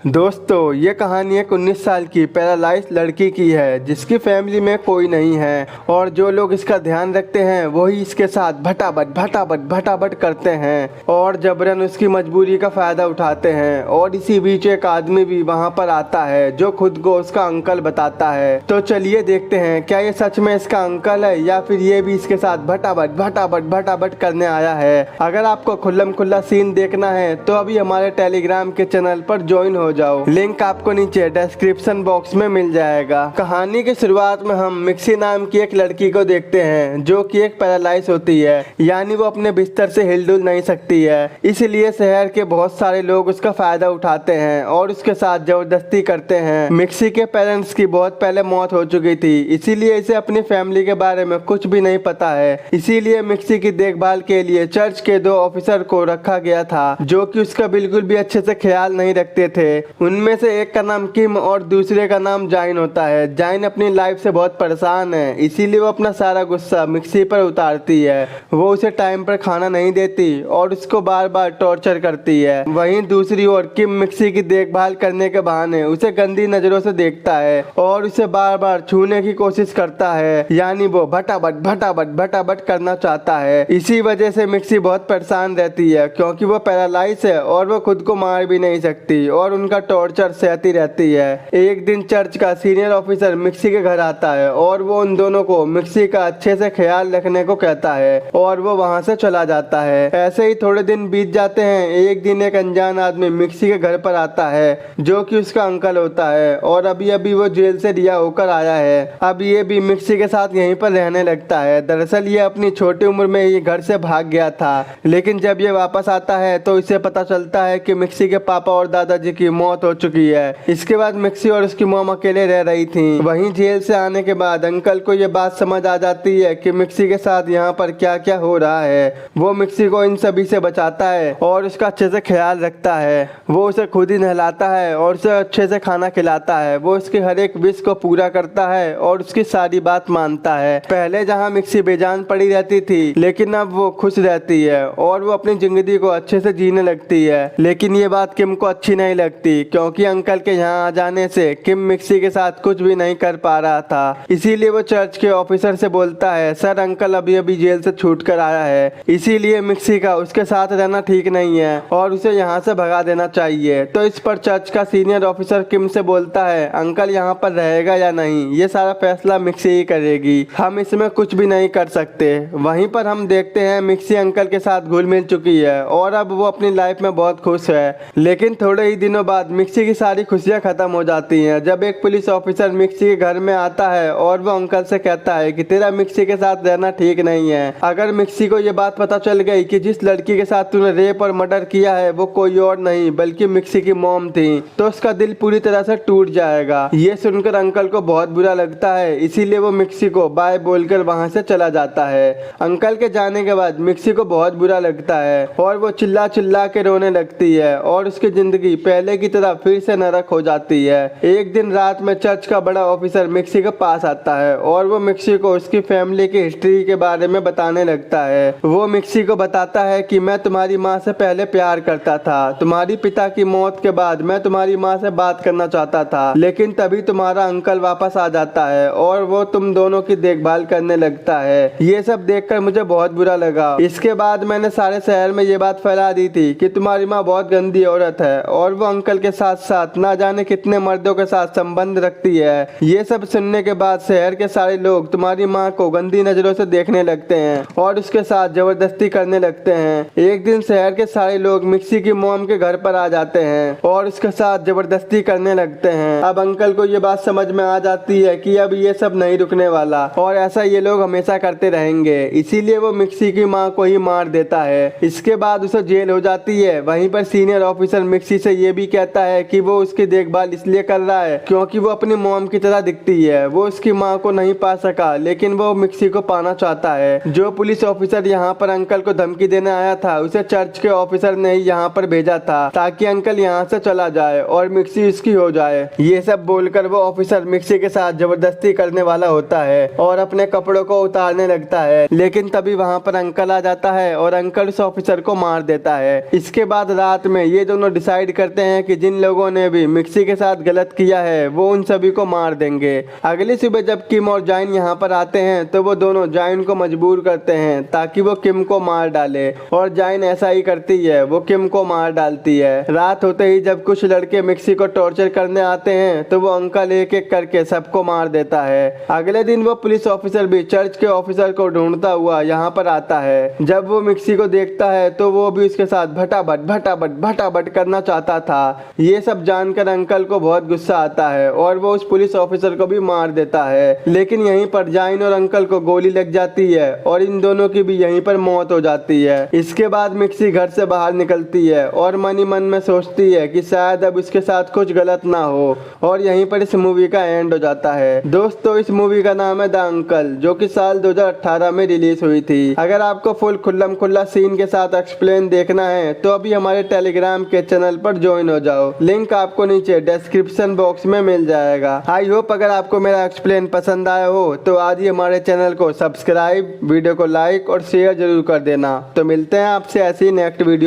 दोस्तों ये कहानी एक 19 साल की पैरालाइज लड़की की है जिसकी फैमिली में कोई नहीं है और जो लोग इसका ध्यान रखते हैं वही इसके साथ भटाभट करते हैं और जबरन उसकी मजबूरी का फ़ायदा उठाते हैं। और इसी बीच एक आदमी भी वहां पर आता है जो खुद को उसका अंकल बताता है। तो चलिए देखते हैं क्या ये सच में इसका अंकल है या फिर ये भी इसके साथ भटाभट करने आया है। अगर आपको खुल्लम खुल्ला सीन देखना है तो अभी हमारे टेलीग्राम के चैनल पर ज्वाइन हो जाओ, लिंक आपको नीचे डिस्क्रिप्शन बॉक्स में मिल जाएगा। कहानी की शुरुआत में हम मिक्सी नाम की एक लड़की को देखते हैं जो कि एक पैरालाइज होती है, यानी वो अपने बिस्तर से हिलडुल नहीं सकती है। इसलिए शहर के बहुत सारे लोग उसका फायदा उठाते हैं और उसके साथ जबरदस्ती करते हैं। मिक्सी के पेरेंट्स की बहुत पहले मौत हो चुकी थी, इसीलिए इसे अपनी फैमिली के बारे में कुछ भी नहीं पता है। इसीलिए मिक्सी की देखभाल के लिए चर्च के 2 ऑफिसर को रखा गया था जो कि उसका बिल्कुल भी अच्छे से ख्याल नहीं रखते थे। उनमें से एक का नाम किम और दूसरे का नाम जाइन होता है। जाइन अपनी लाइफ से बहुत परेशान है, इसीलिए वो अपना सारा गुस्सा मिक्सी पर उतारती है। वो उसे टाइम पर खाना नहीं देती और उसको बार बार टॉर्चर करती है। वहीं दूसरी ओर किम मिक्सी की देखभाल करने के बहाने उसे गंदी नजरों से देखता है और उसे बार बार छूने की कोशिश करता है, यानी वो भटाभट करना चाहता है। इसी वजह से मिक्सी बहुत परेशान रहती है क्योंकि वो पैरालाइज है और वो खुद को मार भी नहीं सकती और उनका टॉर्चर सहती रहती है। एक दिन चर्च का सीनियर ऑफिसर मिक्सी के घर आता है और वो उन दोनों को मिक्सी का अच्छे से ख्याल रखने को कहता है और वो वहां से चला जाता है। ऐसे ही थोड़े दिन बीत जाते हैं। एक दिन एक अनजान आदमी मिक्सी के घर पर आता है जो कि उसका अंकल होता है और अभी अभी वो जेल से रिहा होकर आया है। अब ये भी मिक्सी के साथ यहीं पर रहने लगता है। दरअसल ये अपनी छोटी उम्र में ही घर से भाग गया था, लेकिन जब ये वापस आता है तो इसे पता चलता है कि मिक्सी के पापा और दादाजी की मौत हो चुकी है। इसके बाद मिक्सी और उसकी मॉम अकेले रह रही थी। वहीं जेल से आने के बाद अंकल को ये बात समझ आ जाती है कि मिक्सी के साथ यहाँ पर क्या क्या हो रहा है। वो मिक्सी को इन सभी से बचाता है और उसका अच्छे से ख्याल रखता है। वो उसे खुद ही नहलाता है और उसे अच्छे से खाना खिलाता है। वो उसकी हर एक विश को पूरा करता है और उसकी सारी बात मानता है। पहले जहाँ मिक्सी बेजान पड़ी रहती थी, लेकिन अब वो खुश रहती है और वो अपनी जिंदगी को अच्छे से जीने लगती है। लेकिन ये बात किम को अच्छी नहीं लगती क्योंकि अंकल के यहाँ आ जाने से किम मिक्सी के साथ कुछ भी नहीं कर पा रहा था। इसीलिए वो चर्च के ऑफिसर से बोलता है, सर अंकल अभी अभी जेल से छूट कर आया है, इसीलिए मिक्सी का उसके साथ रहना ठीक नहीं है और उसे यहाँ से भगा देना चाहिए। तो इस पर चर्च का सीनियर ऑफिसर किम से बोलता है, अंकल यहाँ पर रहेगा या नहीं ये सारा फैसला मिक्सी ही करेगी, हम इसमें कुछ भी नहीं कर सकते। वहीं पर हम देखते हैं मिक्सी अंकल के साथ घुल मिल चुकी है और अब वो अपनी लाइफ में बहुत खुश है। लेकिन थोड़े ही दिनों बाद मिक्सी की सारी खुशियां खत्म हो जाती हैं जब एक पुलिस ऑफिसर मिक्सी के घर में आता है और वो अंकल से कहता है कि तेरा मिक्सी के साथ रहना ठीक नहीं है। अगर मिक्सी को ये बात पता चल गई कि जिस लड़की के साथ तूने रेप और मर्डर किया है वो कोई और नहीं बल्कि मिक्सी की मॉम थी, तो उसका दिल पूरी तरह से टूट जाएगा। ये सुनकर अंकल को बहुत बुरा लगता है, इसीलिए वो मिक्सी को बाय बोलकर वहां से चला जाता है। अंकल के जाने के बाद मिक्सी को बहुत बुरा लगता है और वो चिल्ला चिल्ला के रोने लगती है और उसकी जिंदगी पहले की तरह फिर से नरक हो जाती है। एक दिन रात में चर्च का बड़ा ऑफिसर मिक्सी के पास आता है और वो मिक्सी को उसकी फैमिली की हिस्ट्री के बारे में बताने लगता है। वो मिक्सी को बताता है कि मैं तुम्हारी माँ से पहले प्यार करता था, तुम्हारी पिता की मौत के बाद मैं तुम्हारी माँ से बात करना चाहता था, लेकिन तभी तुम्हारा अंकल वापस आ जाता है और वो तुम दोनों की देखभाल करने लगता है। ये सब देखकर मुझे बहुत बुरा लगा। इसके बाद मैंने सारे शहर में ये बात फैला दी थी कि तुम्हारी माँ बहुत गंदी औरत है और वो अंकल के साथ साथ ना जाने कितने मर्दों के साथ संबंध रखती है। ये सब सुनने के बाद शहर के सारे लोग तुम्हारी माँ को गंदी नजरों से देखने लगते हैं और उसके साथ जबरदस्ती करने लगते हैं। एक दिन शहर के सारे लोग मिक्सी की मॉम के घर पर आ जाते हैं और उसके साथ जबरदस्ती करने लगते हैं। अब अंकल को ये बात समझ में आ जाती है कि अब ये सब नहीं रुकने वाला और ऐसा ये लोग हमेशा करते रहेंगे, इसीलिए वो मिक्सी की माँ को ही मार देता है। इसके बाद उसे जेल हो जाती है। वहीं पर सीनियर ऑफिसर मिक्सी से ये भी कहता है कि वो उसकी देखभाल इसलिए कर रहा है क्योंकि वो अपनी मॉम की तरह दिखती है। वो उसकी माँ को नहीं पा सका, लेकिन वो मिक्सी को पाना चाहता है। जो पुलिस ऑफिसर यहाँ पर अंकल को धमकी देने आया था उसे चर्च के ऑफिसर ने ही यहाँ पर भेजा था ताकि अंकल यहाँ से चला जाए और मिक्सी उसकी हो जाए। ये सब बोलकर वो ऑफिसर मिक्सी के साथ जबरदस्ती करने वाला होता है और अपने कपड़ों को उतारने लगता है, लेकिन तभी वहाँ पर अंकल आ जाता है और अंकल उस ऑफिसर को मार देता है। इसके बाद रात में ये दोनों डिसाइड करते हैं कि जिन लोगों ने भी मिक्सी के साथ गलत किया है वो उन सभी को मार देंगे। अगली सुबह जब किम और जाइन यहाँ पर आते हैं तो वो दोनों जाइन को मजबूर करते हैं ताकि वो किम को मार डाले, और जाइन ऐसा ही करती है, वो किम को मार डालती है। रात होते ही जब कुछ लड़के मिक्सी को टॉर्चर करने आते हैं तो वो अंकल एक एक करके सबको मार देता है। अगले दिन वो पुलिस ऑफिसर भी चर्च के ऑफिसर को ढूंढता हुआ यहाँ पर आता है। जब वो मिक्सी को देखता है तो वो भी उसके साथ भटाभट भटाभट भटाभट करना चाहता था। ये सब जानकर अंकल को बहुत गुस्सा आता है और वो उस पुलिस ऑफिसर को भी मार देता है, लेकिन यहीं पर जाइन और अंकल को गोली लग जाती है और इन दोनों की भी यहीं पर मौत हो जाती है। इसके बाद मिक्सी घर से बाहर निकलती है और मन ही मन में सोचती है कि शायद अब इसके साथ कुछ गलत ना हो, और यहीं पर इस मूवी का एंड हो जाता है। दोस्तों, इस मूवी का नाम है द अंकल, जो कि साल 2018 में रिलीज हुई थी। अगर आपको फुल खुल्लम खुल्ला सीन के साथ एक्सप्लेन देखना है तो अभी हमारे टेलीग्राम के चैनल पर ज्वाइन हो जाओ, लिंक आपको नीचे डिस्क्रिप्शन बॉक्स में मिल जाएगा। आई होप अगर आपको मेरा एक्सप्लेन पसंद आया हो तो आज ही हमारे चैनल को सब्सक्राइब, वीडियो को लाइक और शेयर जरूर कर देना। तो मिलते हैं आपसे ऐसी नेक्स्ट वीडियो।